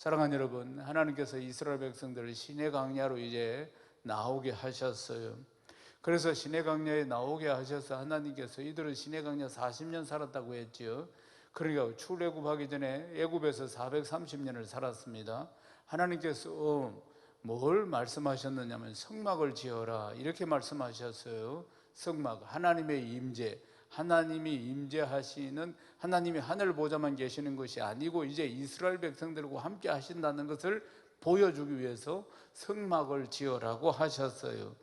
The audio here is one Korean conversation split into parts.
사랑하는 여러분, 하나님께서 이스라엘 백성들을 시내 광야로 이제 나오게 하셨어요. 그래서 시내 광야에 나오게 하셔서 하나님께서 이들은 시내 광야 40년 살았다고 했죠. 그러니까 출애굽하기 전에 애굽에서 430년을 살았습니다. 하나님께서 뭘 말씀하셨느냐면 성막을 지어라 이렇게 말씀하셨어요. 성막, 하나님의 임재, 하나님이 임재하시는, 하나님이 하늘 보좌만 계시는 것이 아니고 이제 이스라엘 백성들과 함께 하신다는 것을 보여주기 위해서 성막을 지어라고 하셨어요.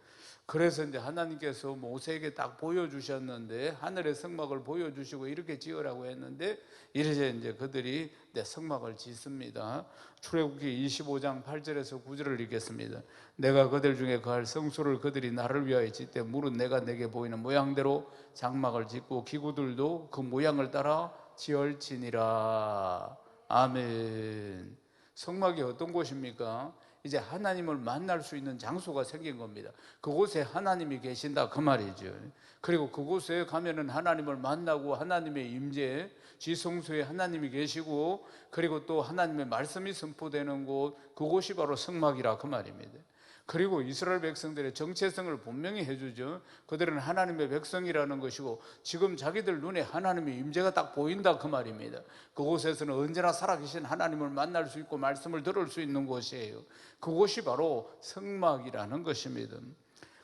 그래서 이제 하나님께서 모세에게 딱 보여주셨는데, 하늘의 성막을 보여주시고 이렇게 지으라고 했는데, 이제 그들이 성막을 짓습니다. 출애굽기 25장 8절에서 9절을 읽겠습니다. 내가 그들 중에 거할 성소를 그들이 나를 위하여 짓되 물은 내가 내게 보이는 모양대로 장막을 짓고 기구들도 그 모양을 따라 지을지니라. 아멘. 성막이 어떤 곳입니까? 이제 하나님을 만날 수 있는 장소가 생긴 겁니다. 그곳에 하나님이 계신다 그 말이죠. 그리고 그곳에 가면은 하나님을 만나고 하나님의 임재, 지성소에 하나님이 계시고, 그리고 또 하나님의 말씀이 선포되는 곳, 그곳이 바로 성막이라 그 말입니다. 그리고 이스라엘 백성들의 정체성을 분명히 해주죠. 그들은 하나님의 백성이라는 것이고 지금 자기들 눈에 하나님의 임재가 딱 보인다 그 말입니다. 그곳에서는 언제나 살아계신 하나님을 만날 수 있고 말씀을 들을 수 있는 곳이에요. 그곳이 바로 성막이라는 것입니다.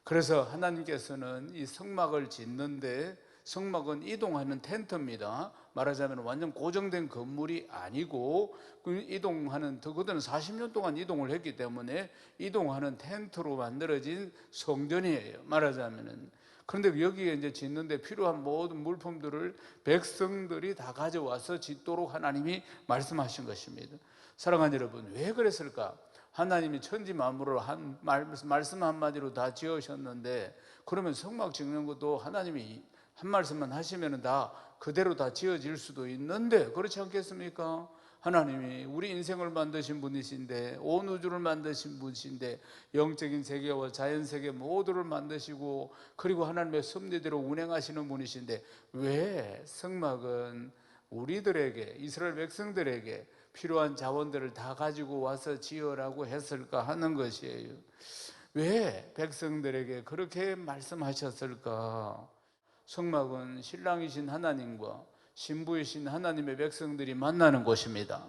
그래서 하나님께서는 이 성막을 짓는데, 성막은 이동하는 텐트입니다. 말하자면 완전 고정된 건물이 아니고 이동하는, 그들은 40년 동안 이동을 했기 때문에 이동하는 텐트로 만들어진 성전이에요, 말하자면은. 그런데 여기에 이제 짓는데 필요한 모든 물품들을 백성들이 다 가져와서 짓도록 하나님이 말씀하신 것입니다. 사랑하는 여러분, 왜 그랬을까? 하나님이 천지 만물을 말씀 한마디로 다 지으셨는데, 그러면 성막 짓는 것도 하나님이 한 말씀만 하시면 다 그대로 다 지어질 수도 있는데, 그렇지 않겠습니까? 하나님이 우리 인생을 만드신 분이신데, 온 우주를 만드신 분이신데, 영적인 세계와 자연 세계 모두를 만드시고, 그리고 하나님의 섭리대로 운행하시는 분이신데, 왜 성막은 우리들에게, 이스라엘 백성들에게 필요한 자원들을 다 가지고 와서 지으라고 했을까 하는 것이에요. 왜 백성들에게 그렇게 말씀하셨을까? 성막은 신랑이신 하나님과 신부이신 하나님의 백성들이 만나는 곳입니다.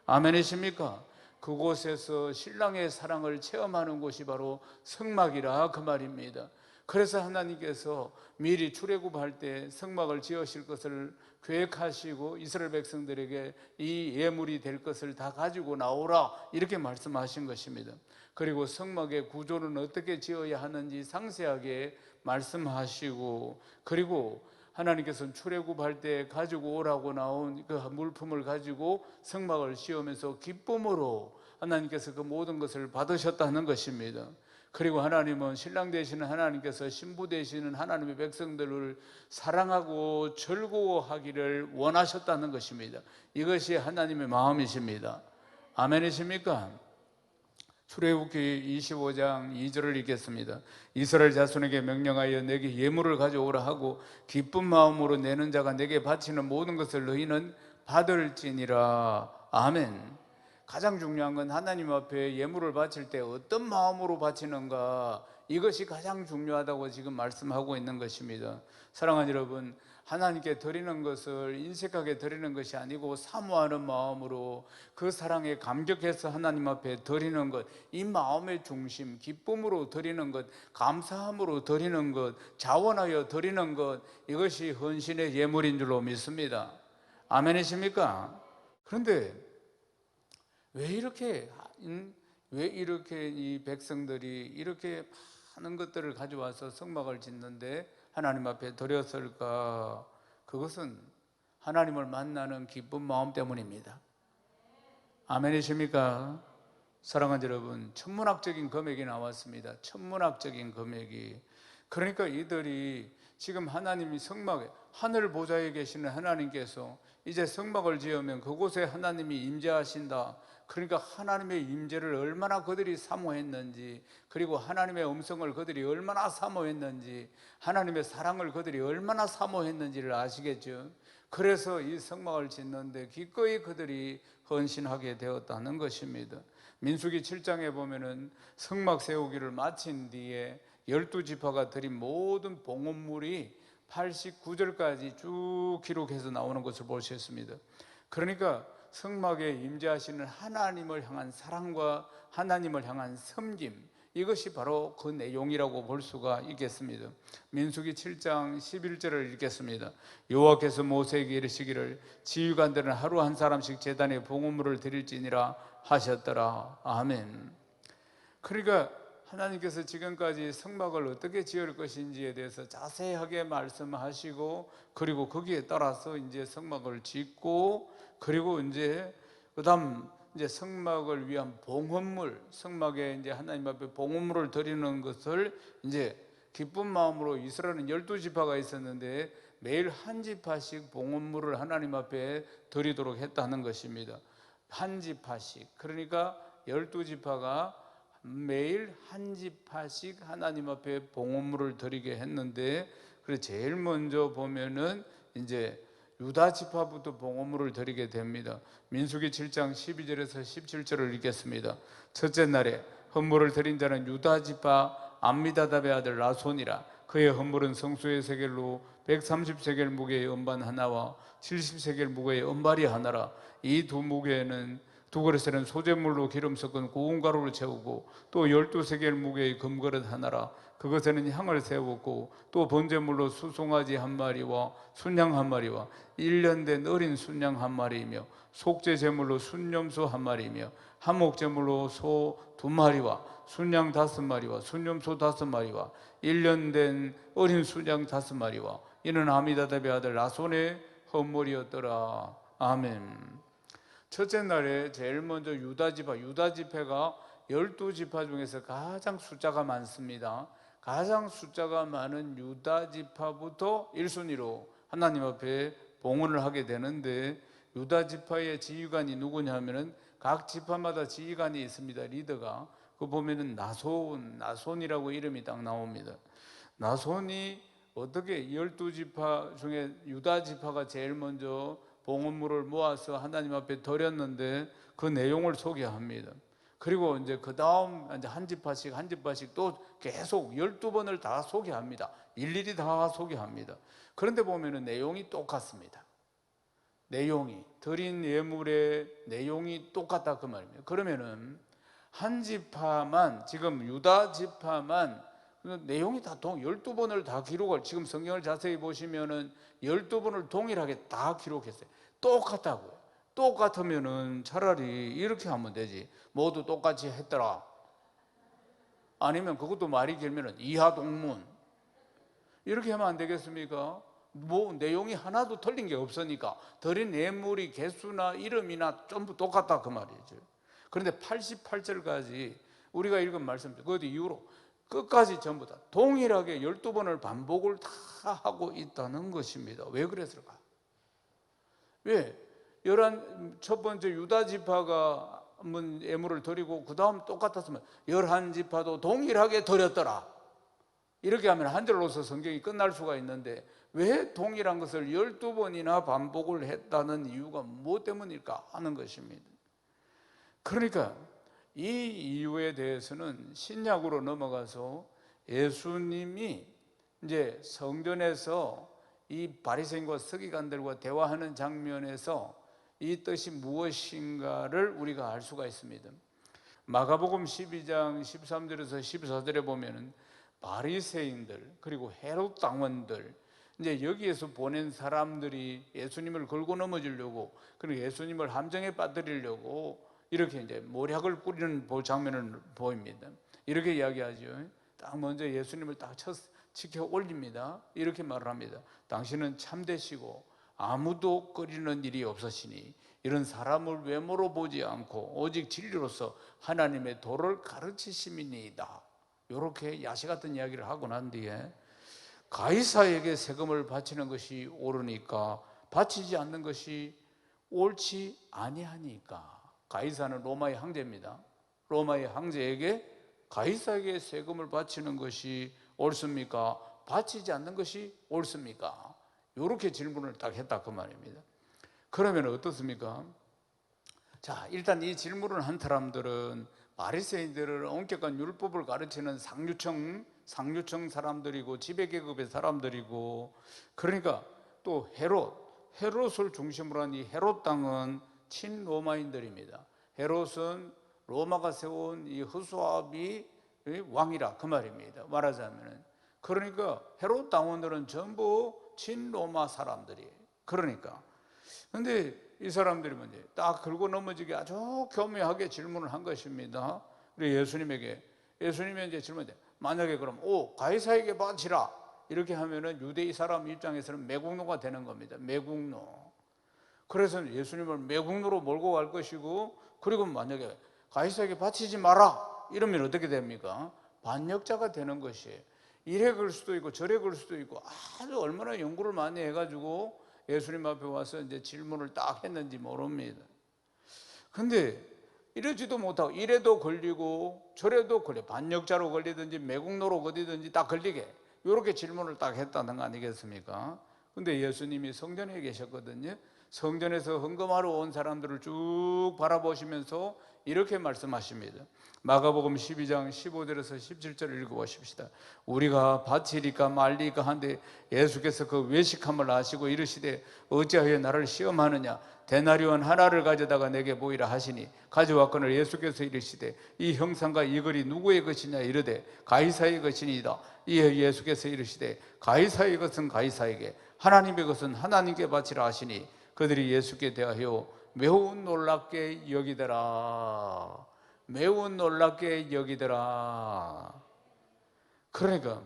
아멘이십니까? 그곳에서 신랑의 사랑을 체험하는 곳이 바로 성막이라 그 말입니다. 그래서 하나님께서 미리 출애굽할 때 성막을 지으실 것을 계획하시고 이스라엘 백성들에게 이 예물이 될 것을 다 가지고 나오라 이렇게 말씀하신 것입니다. 그리고 성막의 구조는 어떻게 지어야 하는지 상세하게 말씀하시고, 그리고 하나님께서는 출애굽할 때 가지고 오라고 나온 그 물품을 가지고 성막을 씌우면서 기쁨으로 하나님께서 그 모든 것을 받으셨다는 것입니다. 그리고 하나님은, 신랑 되시는 하나님께서 신부 되시는 하나님의 백성들을 사랑하고 즐거워하기를 원하셨다는 것입니다. 이것이 하나님의 마음이십니다. 아멘이십니까? 출애굽기 25장 2절을 읽겠습니다. 이스라엘 자손에게 명령하여 내게 예물을 가져오라 하고 기쁜 마음으로 내는 자가 내게 바치는 모든 것을 너희는 받을지니라. 아멘. 가장 중요한 건 하나님 앞에 예물을 바칠 때 어떤 마음으로 바치는가, 이것이 가장 중요하다고 지금 말씀하고 있는 것입니다. 사랑하는 여러분, 하나님께 드리는 것을 인색하게 드리는 것이 아니고 사모하는 마음으로 그 사랑에 감격해서 하나님 앞에 드리는 것, 이 마음의 중심, 기쁨으로 드리는 것, 감사함으로 드리는 것, 자원하여 드리는 것, 이것이 헌신의 예물인 줄로 믿습니다. 아멘이십니까? 그런데 왜 이렇게 이 백성들이 이렇게 많은 것들을 가져와서 성막을 짓는데 하나님 앞에 드렸을까? 그것은 하나님을 만나는 기쁜 마음 때문입니다. 아멘이십니까? 사랑하는 여러분, 천문학적인 금액이 나왔습니다. 천문학적인 금액이. 그러니까 이들이 지금 하나님이 성막에, 하늘 보좌에 계시는 하나님께서 이제 성막을 지으면 그곳에 하나님이 임재하신다. 그러니까 하나님의 임재를 얼마나 그들이 사모했는지, 그리고 하나님의 음성을 그들이 얼마나 사모했는지, 하나님의 사랑을 그들이 얼마나 사모했는지를 아시겠죠? 그래서 이 성막을 짓는데 기꺼이 그들이 헌신하게 되었다는 것입니다. 민수기 7장에 보면은 성막 세우기를 마친 뒤에 12지파가 드린 모든 봉헌물이 89절까지 쭉 기록해서 나오는 것을 볼 수 있습니다. 그러니까 성막에 임재하시는 하나님을 향한 사랑과 하나님을 향한 섬김, 이것이 바로 그 내용이라고 볼 수가 있겠습니다. 민수기 7장 11절을 읽겠습니다. 여호와께서 모세에게 이르시기를 지휘관들은 하루 한 사람씩 제단에 봉헌물을 드릴지니라 하셨더라. 아멘. 그러니까 하나님께서 지금까지 성막을 어떻게 지을 것인지에 대해서 자세하게 말씀하시고, 그리고 거기에 따라서 이제 성막을 짓고, 그리고 이제 그다음 이제 성막을 위한 봉헌물, 성막에 이제 하나님 앞에 봉헌물을 드리는 것을 이제 기쁜 마음으로, 이스라엘은 12지파가 있었는데 매일 한 지파씩 봉헌물을 하나님 앞에 드리도록 했다는 것입니다. 한 지파씩. 그러니까 12지파가 매일 한 지파씩 하나님 앞에 봉헌물을 드리게 했는데, 그래서 제일 먼저 보면은 이제 유다 지파부터 봉헌물을 드리게 됩니다. 민수기 7장 12절에서 17절을 읽겠습니다. 첫째 날에 헌물을 드린 자는 유다 지파 암미다답의 아들 나손이라. 그의 헌물은 성소의 세겔로 130세겔 무게의 음반 하나와 70세겔 무게의 은발이 하나라. 이 두 무게는 두 그릇에는 소재물로 기름 섞은 고운 가루를 채우고, 또 12세겔 무게의 금그릇 하나라. 그것에는 향을 세웠고, 또 번제물로 수송아지 한 마리와 순양 한 마리와 1년 된 어린 순양 한 마리이며, 속죄 제물로 순염소 한 마리이며, 한목 제물로 소 2마리와 순양 5마리와 순염소 5마리와 1년 된 어린 순양 5마리와 이는 아미다답의 아들 나손의 헌물이었더라. 아멘. 첫째 날에 제일 먼저 유다 지파가 12지파 중에서 가장 숫자가 많습니다. 가장 숫자가 많은 유다 지파부터 1순위로 하나님 앞에 봉헌을 하게 되는데, 유다 지파의 지휘관이 누구냐면은 각 지파마다 지휘관이 있습니다. 리더가. 그거 보면은 나손이라고 이름이 딱 나옵니다. 나손이 어떻게 12지파 중에 유다 지파가 제일 먼저 봉헌물을 모아서 하나님 앞에 드렸는데, 그 내용을 소개합니다. 그리고 이제 그 다음 이제 한 지파씩 또 계속 12번을 다 소개합니다. 일일이 다 소개합니다. 그런데 보면은 내용이 똑같습니다. 내용이, 드린 예물의 내용이 똑같다 그 말입니다. 그러면은 한 지파만, 지금 유다 지파만 내용이 다 12번을 다 기록을, 지금 성경을 자세히 보시면은 12번을 동일하게 다 기록했어요. 똑같다고요. 똑같으면은 차라리 이렇게 하면 되지. 모두 똑같이 했더라. 아니면 그것도 말이 길면은 이하동문. 이렇게 하면 안 되겠습니까? 뭐 내용이 하나도 틀린 게 없으니까 드린 예물이 개수나 이름이나 전부 똑같다 그 말이죠. 그런데 88절까지 우리가 읽은 말씀, 그 이후로 끝까지 전부 다 동일하게 12번을 반복을 다 하고 있다는 것입니다. 왜 그랬을까? 왜? 첫 번째 유다 지파가 예물을 드리고 그 다음 똑같았으면 11지파도 동일하게 드렸더라. 이렇게 하면 한 절로서 성경이 끝날 수가 있는데, 왜 동일한 것을 12번이나 반복을 했다는 이유가 무엇 때문일까 하는 것입니다. 그러니까 이 이유에 대해서는 신약으로 넘어가서 예수님이 이제 성전에서 이 바리새인과 서기관들과 대화하는 장면에서 이 뜻이 무엇인가를 우리가 알 수가 있습니다. 마가복음 12장 13절에서 14절에 보면은 바리새인들 그리고 헤롯 당원들, 이제 여기에서 보낸 사람들이 예수님을 걸고 넘어지려고, 그리고 예수님을 함정에 빠뜨리려고 이렇게 이제 모략을 뿌리는 장면을 보입니다. 이렇게 이야기하죠. 딱 먼저 예수님을 딱 치켜 올립니다. 이렇게 말을 합니다. 당신은 참되시고 아무도 꺼리는 일이 없으시니 이런 사람을 외모로 보지 않고 오직 진리로서 하나님의 도를 가르치심이니이다. 이렇게 야시 같은 이야기를 하고 난 뒤에 가이사에게 세금을 바치는 것이 옳으니까 바치지 않는 것이 옳지 아니하니까. 가이사는 로마의 황제입니다. 로마의 황제에게 가이사에게 세금을 바치는 것이 옳습니까? 바치지 않는 것이 옳습니까? 이렇게 질문을 딱 했다 그 말입니다. 그러면 어떻습니까? 자, 일단 이 질문을 한 사람들은 바리새인들을 엄격한 율법을 가르치는 상류층 사람들이고 지배계급의 사람들이고, 그러니까 또 헤롯을 중심으로 한 이 헤롯 당은 친로마인들입니다. 헤롯은 로마가 세운 이 허수아비 왕이라 그 말입니다. 말하자면은, 그러니까 헤롯 당원들은 전부 친로마 사람들이에요. 그러니까 근데 이 사람들이 먼저 딱 긁고 넘어지게 아주 교묘하게 질문을 한 것입니다. 우리 예수님이 이제 질문해, 만약에 그럼 가이사에게 바치라 이렇게 하면은 유대인 사람 입장에서는 매국노가 되는 겁니다. 매국노. 그래서 예수님을 매국노로 몰고 갈 것이고, 그리고 만약에 가이사에게 바치지 마라 이러면 어떻게 됩니까? 반역자가 되는 것이에요. 이래 걸 수도 있고 저래 걸 수도 있고, 아주 얼마나 연구를 많이 해가지고 예수님 앞에 와서 이제 질문을 딱 했는지 모릅니다. 근데 이러지도 못하고 이래도 걸리고 저래도 걸려, 반역자로 걸리든지 매국노로 걸리든지 딱 걸리게 이렇게 질문을 딱 했다는 거 아니겠습니까? 근데 예수님이 성전에 계셨거든요. 성전에서 헌금하러 온 사람들을 쭉 바라보시면서 이렇게 말씀하십니다. 마가복음 12장 15절에서 17절을 읽어보십시다. 우리가 바치리까 말리까 한데 예수께서 그 외식함을 아시고 이르시되 어찌하여 나를 시험하느냐, 데나리온 하나를 가져다가 내게 보이라 하시니 가져왔거늘 예수께서 이르시되 이 형상과 이 글이 누구의 것이냐 이르되 가이사의 것이니이다. 이에 예수께서 이르시되 가이사의 것은 가이사에게, 하나님의 것은 하나님께 바치라 하시니 그들이 예수께 대하여 매우 놀랍게 여기더라. 매우 놀랍게 여기더라. 그러니까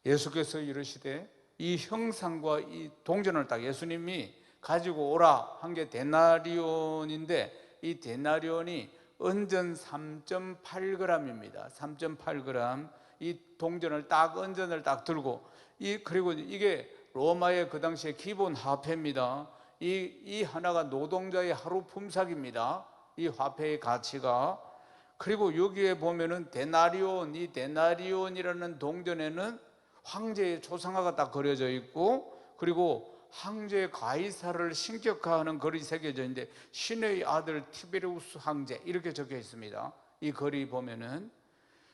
예수께서 이르시되 이 형상과 이 동전을 딱 예수님이 가지고 오라 한 게 데나리온인데, 이 데나리온이 은전 3.8g입니다. 3.8g. 이 동전을 딱 은전을 딱 들고, 그리고 이게 로마의 그 당시에 기본 화폐입니다. 이 하나가 노동자의 하루 품삯입니다. 이 화폐의 가치가. 그리고 여기에 보면은 이 데나리온이라는 동전에는 황제의 초상화가 딱 그려져 있고, 그리고 황제 가이사를 신격화하는 글이 새겨져 있는데 신의 아들 티베리우스 황제 이렇게 적혀 있습니다. 이 글이 보면은.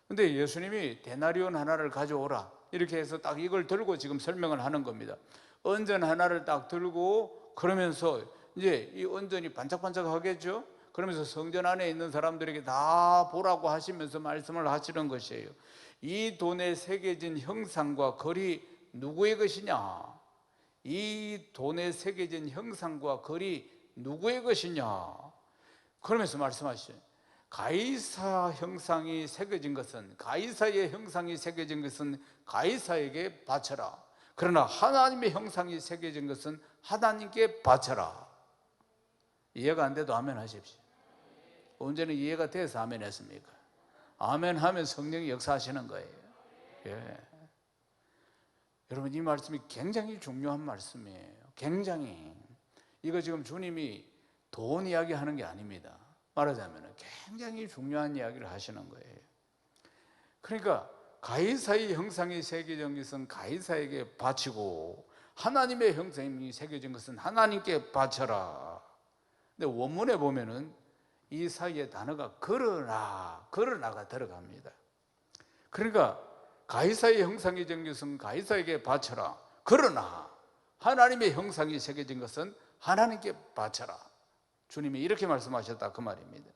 근데 예수님이 데나리온 하나를 가져오라 이렇게 해서 딱 이걸 들고 지금 설명을 하는 겁니다. 은전 하나를 딱 들고, 그러면서 이제 이 은전이 반짝반짝 하겠죠. 그러면서 성전 안에 있는 사람들에게 다 보라고 하시면서 말씀을 하시는 것이에요. 이 돈에 새겨진 형상과 글이 누구의 것이냐? 이 돈에 새겨진 형상과 글이 누구의 것이냐? 그러면서 말씀하시죠. 가이사의 형상이 새겨진 것은 가이사에게 바쳐라. 그러나 하나님의 형상이 새겨진 것은 하나님께 바쳐라. 이해가 안 돼도 아멘 하십시오. 언제는 이해가 돼서 아멘 했습니까? 아멘 하면 성령이 역사하시는 거예요. 예. 여러분, 이 말씀이 굉장히 중요한 말씀이에요. 굉장히. 이거 지금 주님이 돈 이야기 하는 게 아닙니다. 말하자면 굉장히 중요한 이야기를 하시는 거예요. 그러니까 가이사의 형상이 새겨진 것은 가이사에게 바치고, 하나님의 형상이 새겨진 것은 하나님께 바쳐라. 근데 원문에 보면은 이 사이에 단어가 그러나가 들어갑니다. 그러니까 가이사의 형상이 새겨진 것은 가이사에게 바쳐라. 그러나 하나님의 형상이 새겨진 것은 하나님께 바쳐라. 주님이 이렇게 말씀하셨다 그 말입니다.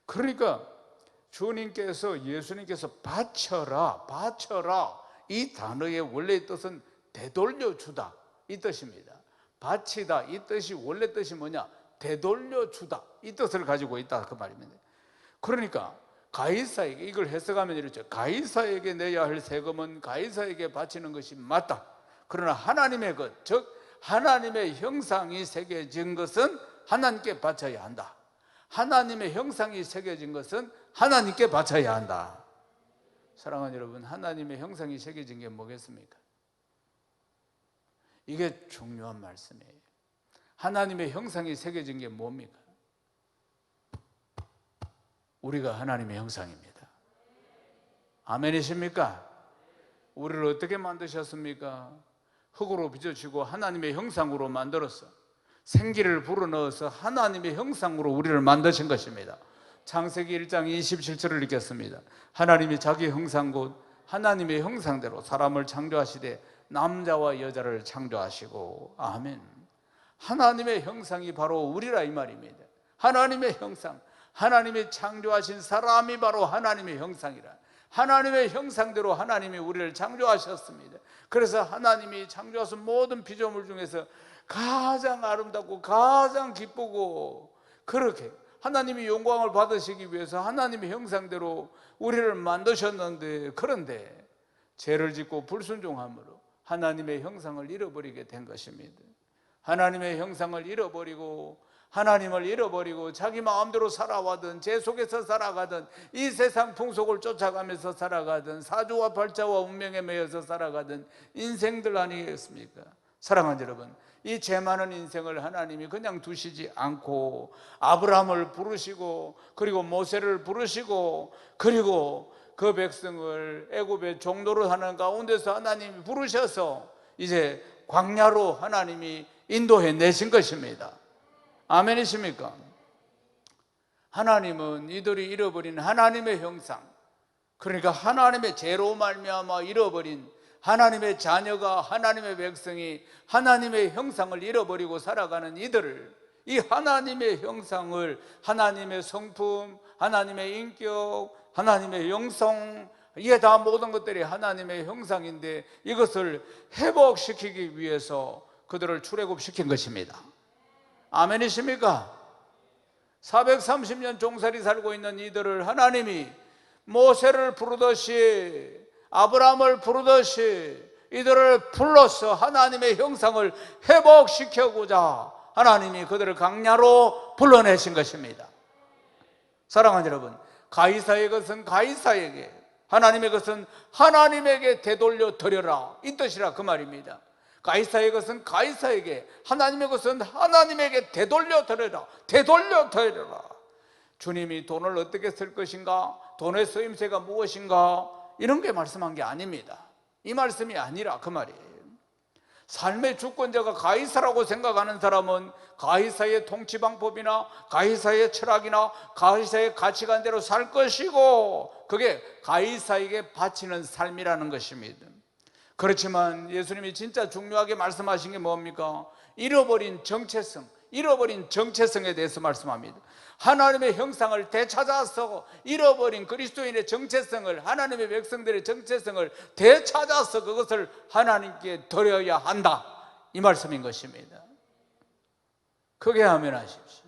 그러니까 예수님께서 바쳐라 이 단어의 원래 뜻은 되돌려주다 이 뜻입니다. 바치다 이 뜻이 원래 뜻이 뭐냐? 되돌려주다 이 뜻을 가지고 있다 그 말입니다. 그러니까 가이사에게, 이걸 해석하면 이렇죠. 가이사에게 내야 할 세금은 가이사에게 바치는 것이 맞다. 그러나 하나님의 것, 즉 하나님의 형상이 새겨진 것은 하나님께 바쳐야 한다. 하나님의 형상이 새겨진 것은 하나님께 바쳐야 한다. 사랑하는 여러분, 하나님의 형상이 새겨진 게 뭐겠습니까? 이게 중요한 말씀이에요. 하나님의 형상이 새겨진 게 뭡니까? 우리가 하나님의 형상입니다. 아멘이십니까? 우리를 어떻게 만드셨습니까? 흙으로 빚어지고 하나님의 형상으로 만들었어. 생기를 불어넣어서 하나님의 형상으로 우리를 만드신 것입니다. 창세기 1장 27절을 읽겠습니다. 하나님이 자기 형상 곧 하나님의 형상대로 사람을 창조하시되 남자와 여자를 창조하시고. 아멘. 하나님의 형상이 바로 우리라 이 말입니다. 하나님의 형상, 하나님이 창조하신 사람이 바로 하나님의 형상이라. 하나님의 형상대로 하나님이 우리를 창조하셨습니다. 그래서 하나님이 창조하신 모든 피조물 중에서 가장 아름답고 가장 기쁘고, 그렇게 하나님이 영광을 받으시기 위해서 하나님의 형상대로 우리를 만드셨는데, 그런데 죄를 짓고 불순종함으로 하나님의 형상을 잃어버리게 된 것입니다. 하나님의 형상을 잃어버리고 하나님을 잃어버리고 자기 마음대로 살아가던, 죄 속에서 살아가던, 이 세상 풍속을 쫓아가면서 살아가던, 사주와 발자와 운명에 매여서 살아가던 인생들 아니겠습니까? 사랑하는 여러분, 이 죄 많은 인생을 하나님이 그냥 두시지 않고 아브라함을 부르시고, 그리고 모세를 부르시고, 그리고 그 백성을 애굽의 종노릇 하는 가운데서 하나님이 부르셔서 이제 광야로 하나님이 인도해 내신 것입니다. 아멘이십니까? 하나님은 이들이 잃어버린 하나님의 형상, 그러니까 하나님의 죄로 말미암아 잃어버린 하나님의 자녀가, 하나님의 백성이 하나님의 형상을 잃어버리고 살아가는 이들을, 이 하나님의 형상을, 하나님의 성품, 하나님의 인격, 하나님의 영성, 이게 다 모든 것들이 하나님의 형상인데 이것을 회복시키기 위해서 그들을 출애굽시킨 것입니다. 아멘이십니까? 430년 종살이 살고 있는 이들을 하나님이 모세를 부르듯이, 아브라함을 부르듯이 이들을 불러서 하나님의 형상을 회복시켜고자 하나님이 그들을 광야로 불러내신 것입니다. 사랑하는 여러분, 가이사의 것은 가이사에게, 하나님의 것은 하나님에게 되돌려 드려라, 이 뜻이라 그 말입니다. 가이사의 것은 가이사에게, 하나님의 것은 하나님에게 되돌려 드려라, 되돌려 드려라. 주님이 돈을 어떻게 쓸 것인가, 돈의 쓰임새가 무엇인가, 이런 게 말씀한 게 아닙니다. 이 말씀이 아니라 그 말이에요. 삶의 주권자가 가이사라고 생각하는 사람은 가이사의 통치 방법이나 가이사의 철학이나 가이사의 가치관대로 살 것이고, 그게 가이사에게 바치는 삶이라는 것입니다. 그렇지만 예수님이 진짜 중요하게 말씀하신 게 뭡니까? 잃어버린 정체성, 잃어버린 정체성에 대해서 말씀합니다. 하나님의 형상을 되찾아서 잃어버린 그리스도인의 정체성을, 하나님의 백성들의 정체성을 되찾아서 그것을 하나님께 드려야 한다, 이 말씀인 것입니다. 크게 아멘하십시오.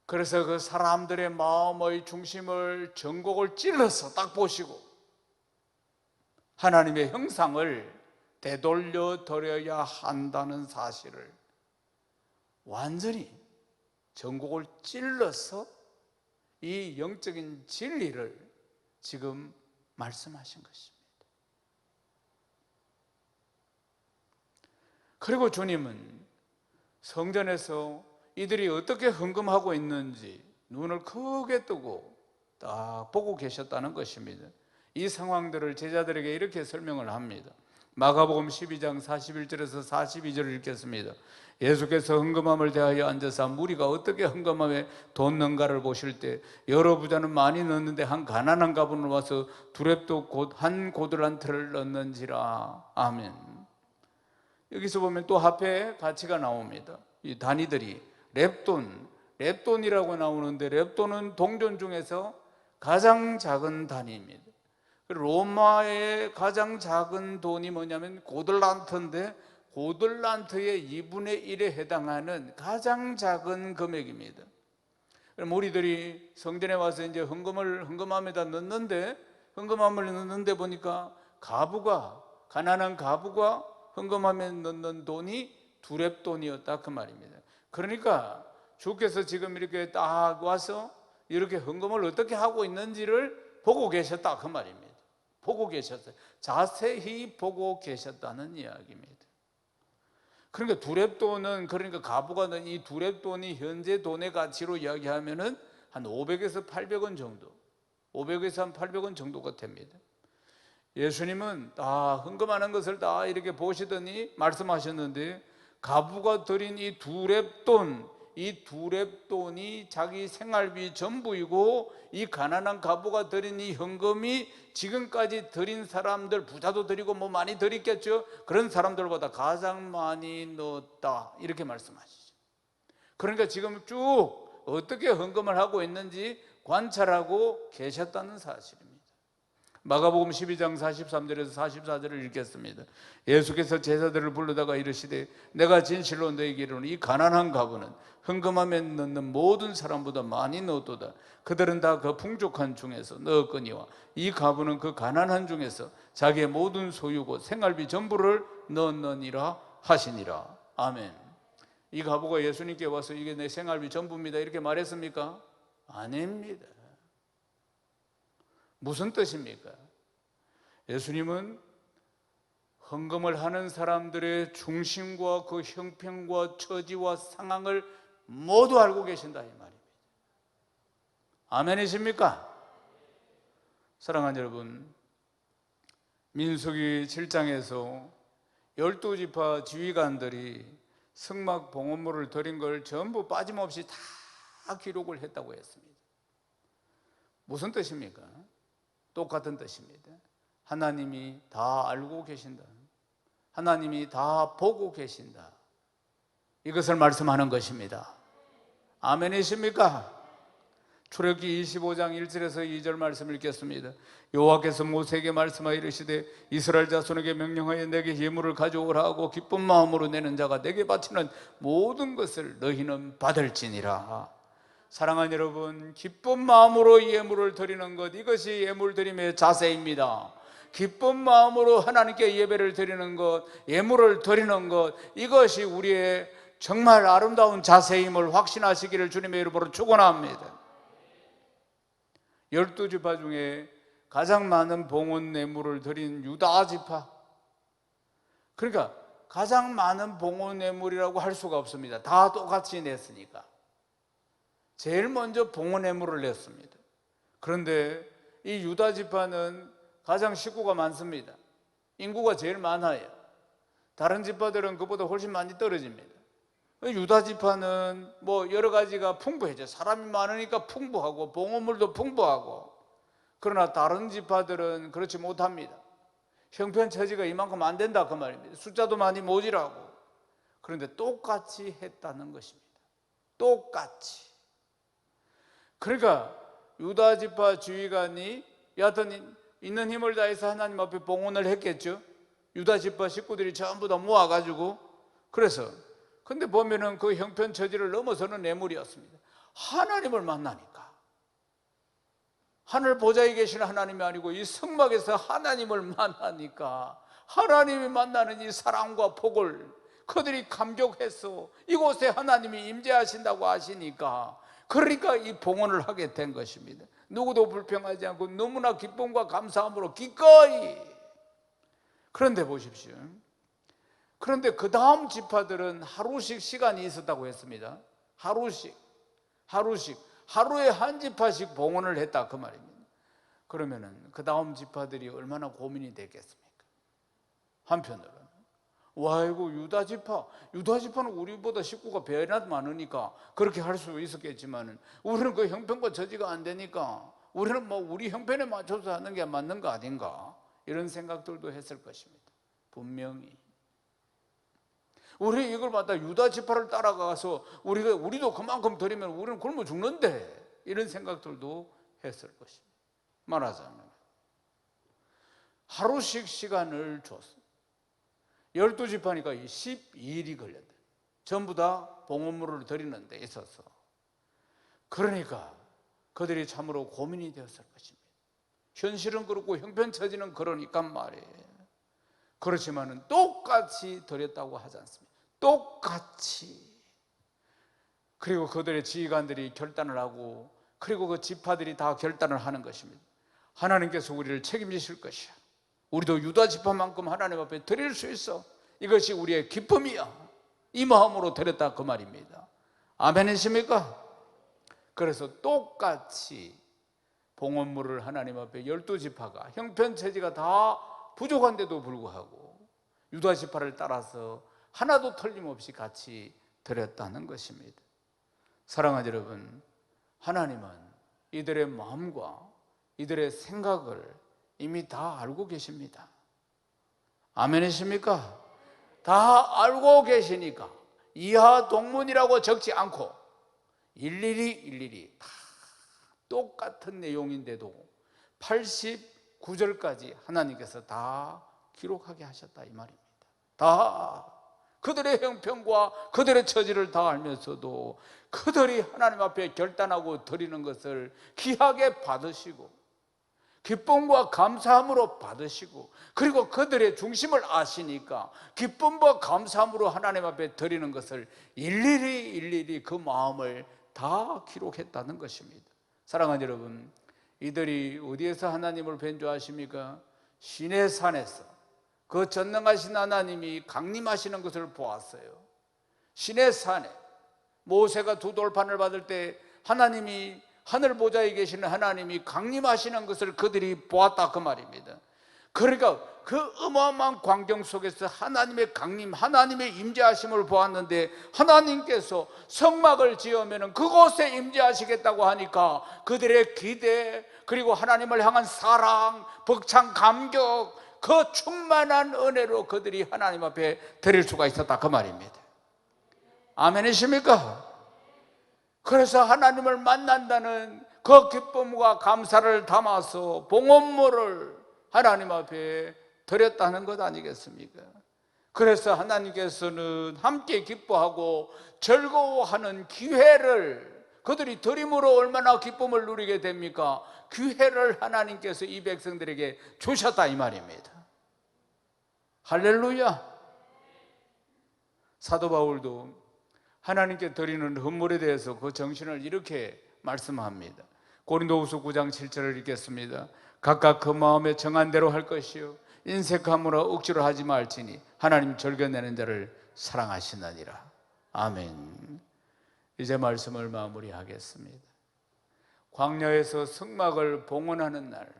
그래서 그 사람들의 마음의 중심을, 전곡을 찔러서 딱 보시고 하나님의 형상을 되돌려 드려야 한다는 사실을 완전히 전곡을 찔러서 이 영적인 진리를 지금 말씀하신 것입니다. 그리고 주님은 성전에서 이들이 어떻게 헌금하고 있는지 눈을 크게 뜨고 딱 보고 계셨다는 것입니다. 이 상황들을 제자들에게 이렇게 설명을 합니다. 마가복음 12장 41절에서 42절을 읽겠습니다. 예수께서 헌금함을 대하여 앉아서 무리가 어떻게 헌금함에 돈 넣는가를 보실 때 여러 부자는 많이 넣는데 한 가난한 가분을 와서 두렙도 곧 한 고들란트를 넣는지라. 아멘. 여기서 보면 또 앞에 가치가 나옵니다. 이 단위들이 렙돈이라고 나오는데, 렙돈은 동전 중에서 가장 작은 단위입니다. 로마의 가장 작은 돈이 뭐냐면 고들란트인데, 고들란트의 2분의 1에 해당하는 가장 작은 금액입니다. 그럼 우리들이 성전에 와서 이제 헌금함에다 넣는데, 헌금함을 넣는데 보니까 가난한 가부가 헌금함에 넣는 돈이 두렙돈이었다, 그 말입니다. 그러니까 주께서 지금 이렇게 딱 와서 이렇게 헌금을 어떻게 하고 있는지를 보고 계셨다, 그 말입니다. 보고 계셨어요. 자세히 보고 계셨다는 이야기입니다. 그러니까 두렙돈은, 그러니까 가부가 넣은 이 두렙돈이 현재 돈의 가치로 이야기하면은 한 500에서 800원 정도, 500에서 한 800원 정도가 됩니다. 예수님은 다 헌금하는 것을 다 이렇게 보시더니 말씀하셨는데, 가부가 드린 이 두 렙돈, 이 두 렙돈이 자기 생활비 전부이고, 이 가난한 가부가 드린 이 헌금이 지금까지 드린 사람들, 부자도 드리고 뭐 많이 드렸겠죠, 그런 사람들보다 가장 많이 넣었다, 이렇게 말씀하시죠. 그러니까 지금 쭉 어떻게 헌금을 하고 있는지 관찰하고 계셨다는 사실입니다. 마가복음 12장 43절에서 44절을 읽겠습니다. 예수께서 제자들을 불러다가 이르시되, 내가 진실로 너희에게 이르노니 이 가난한 가부는 헌금함에 넣는 모든 사람보다 많이 넣었도다. 그들은 다 그 풍족한 중에서 넣었거니와 이 가부는 그 가난한 중에서 자기의 모든 소유고 생활비 전부를 넣었느니라 하시니라. 아멘. 이 가부가 예수님께 와서 이게 내 생활비 전부입니다 이렇게 말했습니까? 아닙니다. 무슨 뜻입니까? 예수님은 헌금을 하는 사람들의 중심과 그 형편과 처지와 상황을 모두 알고 계신다, 이 말입니다. 아멘이십니까? 사랑하는 여러분, 민수기 7장에서 12지파 지휘관들이 성막 봉헌물을 드린 걸 전부 빠짐없이 다 기록을 했다고 했습니다. 무슨 뜻입니까? 똑같은 뜻입니다. 하나님이 다 알고 계신다, 하나님이 다 보고 계신다, 이것을 말씀하는 것입니다. 아멘이십니까? 출애굽기 25장 1절에서 2절 말씀 읽겠습니다. 여호와께서 모세에게 말씀하여 이르시되, 이스라엘 자손에게 명령하여 내게 예물을 가져오라 하고 기쁜 마음으로 내는 자가 내게 바치는 모든 것을 너희는 받을지니라. 사랑하는 여러분, 기쁜 마음으로 예물을 드리는 것, 이것이 예물 드림의 자세입니다. 기쁜 마음으로 하나님께 예배를 드리는 것, 예물을 드리는 것, 이것이 우리의 정말 아름다운 자세임을 확신하시기를 주님의 이름으로 축원합니다. 12지파 중에 가장 많은 봉헌 예물을 드린 유다 지파, 그러니까 가장 많은 봉헌 예물이라고 할 수가 없습니다. 다 똑같이 냈으니까 제일 먼저 봉헌 예물을 냈습니다. 그런데 이 유다 지파는 가장 식구가 많습니다. 인구가 제일 많아요. 다른 지파들은 그보다 훨씬 많이 떨어집니다. 유다 지파는 뭐 여러 가지가 풍부해져. 사람이 많으니까 풍부하고 봉헌물도 풍부하고. 그러나 다른 지파들은 그렇지 못합니다. 형편처지가 이만큼 안 된다, 그 말입니다. 숫자도 많이 모자라고. 그런데 똑같이 했다는 것입니다. 똑같이. 그러니까 유다 지파 지휘관이 여하튼 있는 힘을 다해서 하나님 앞에 봉헌을 했겠죠. 유다 지파 식구들이 전부 다 모아가지고. 그래서 근데 보면은 그 형편처지를 넘어서는 예물이었습니다. 하나님을 만나니까, 하늘 보좌에 계신 하나님이 아니고 이 성막에서 하나님을 만나니까, 하나님이 만나는 이 사랑과 복을 그들이 감격해서 이곳에 하나님이 임재하신다고 하시니까, 그러니까 이 봉헌을 하게 된 것입니다. 누구도 불평하지 않고 너무나 기쁨과 감사함으로 기꺼이. 그런데 보십시오, 그런데 그 다음 지파들은 하루씩 시간이 있었다고 했습니다. 하루에 한 지파씩 봉헌을 했다, 그 말입니다. 그러면은 그 다음 지파들이 얼마나 고민이 됐겠습니까? 한편으로는 와이고 유다 지파는 우리보다 식구가 배나 많으니까 그렇게 할 수 있었겠지만은 우리는 그 형편과 저지가 안 되니까 우리는 뭐 우리 형편에 맞춰서 하는 게 맞는 거 아닌가, 이런 생각들도 했을 것입니다. 분명히 우리 이걸 갖다 유다 지파를 따라가서 우리도 그만큼 드리면 우리는 굶어 죽는데, 이런 생각들도 했을 것입니다. 말하자면 하루씩 시간을 줬습니다. 12지파니까 12일이 걸렸다. 전부 다 봉헌물을 드리는 데 있어서. 그러니까 그들이 참으로 고민이 되었을 것입니다. 현실은 그렇고 형편처지는 그러니까 말이에요. 그렇지만은 똑같이 드렸다고 하지 않습니다. 똑같이. 그리고 그들의 지휘관들이 결단을 하고, 그리고 그 지파들이 다 결단을 하는 것입니다. 하나님께서 우리를 책임지실 것이야. 우리도 유다 지파만큼 하나님 앞에 드릴 수 있어. 이것이 우리의 기쁨이야. 이 마음으로 드렸다, 그 말입니다. 아멘이십니까? 그래서 똑같이 봉헌물을 하나님 앞에 12지파가 형편체제가 다 부족한데도 불구하고 유다 지파를 따라서 하나도 틀림없이 같이 드렸다는 것입니다. 사랑하는 여러분, 하나님은 이들의 마음과 이들의 생각을 이미 다 알고 계십니다. 아멘이십니까? 다 알고 계시니까 이하 동문이라고 적지 않고 일일이 다 똑같은 내용인데도 89절까지 하나님께서 다 기록하게 하셨다 이 말입니다. 다 그들의 형편과 그들의 처지를 다 알면서도 그들이 하나님 앞에 결단하고 드리는 것을 귀하게 받으시고 기쁨과 감사함으로 받으시고, 그리고 그들의 중심을 아시니까 기쁨과 감사함으로 하나님 앞에 드리는 것을 일일이 그 마음을 다 기록했다는 것입니다. 사랑하는 여러분, 이들이 어디에서 하나님을 변조하십니까? 시내산에서 그 전능하신 하나님이 강림하시는 것을 보았어요. 시내산에 모세가 두 돌판을 받을 때 하나님이 하늘 보좌에 계시는 하나님이 강림하시는 것을 그들이 보았다 그 말입니다. 그러니까 그 어마어마한 광경 속에서 하나님의 강림, 하나님의 임재하심을 보았는데, 하나님께서 성막을 지으면 그곳에 임재하시겠다고 하니까 그들의 기대, 그리고 하나님을 향한 사랑, 벅찬 감격, 그 충만한 은혜로 그들이 하나님 앞에 드릴 수가 있었다 그 말입니다. 아멘이십니까? 그래서 하나님을 만난다는 그 기쁨과 감사를 담아서 봉헌물을 하나님 앞에 드렸다는 것 아니겠습니까? 그래서 하나님께서는 함께 기뻐하고 즐거워하는 기회를, 그들이 드림으로 얼마나 기쁨을 누리게 됩니까? 기회를 하나님께서 이 백성들에게 주셨다 이 말입니다. 할렐루야. 사도 바울도 하나님께 드리는 헌물에 대해서 그 정신을 이렇게 말씀합니다. 고린도후서 9장 7절을 읽겠습니다. 각각 그 마음에 정한 대로 할 것이요 인색함으로 억지로 하지 말지니 하나님 절겨내는 자를 사랑하시느니라. 아멘. 이제 말씀을 마무리하겠습니다. 광야에서 성막을 봉헌하는 날,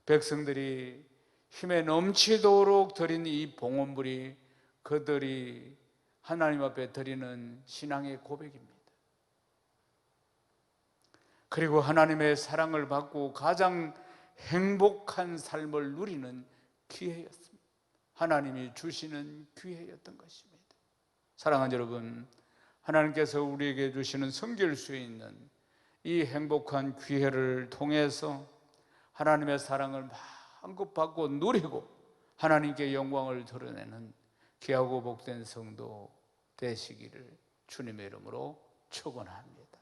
백성들이 힘에 넘치도록 드린 이 봉헌물이 그들이 하나님 앞에 드리는 신앙의 고백입니다. 그리고 하나님의 사랑을 받고 가장 행복한 삶을 누리는 기회였습니다. 하나님이 주시는 기회였던 것입니다. 사랑하는 여러분, 하나님께서 우리에게 주시는 섬길 수 있는 이 행복한 기회를 통해서 하나님의 사랑을 마음껏 받고 누리고 하나님께 영광을 드러내는 귀하고 복된 성도 되시기를 주님의 이름으로 축원합니다.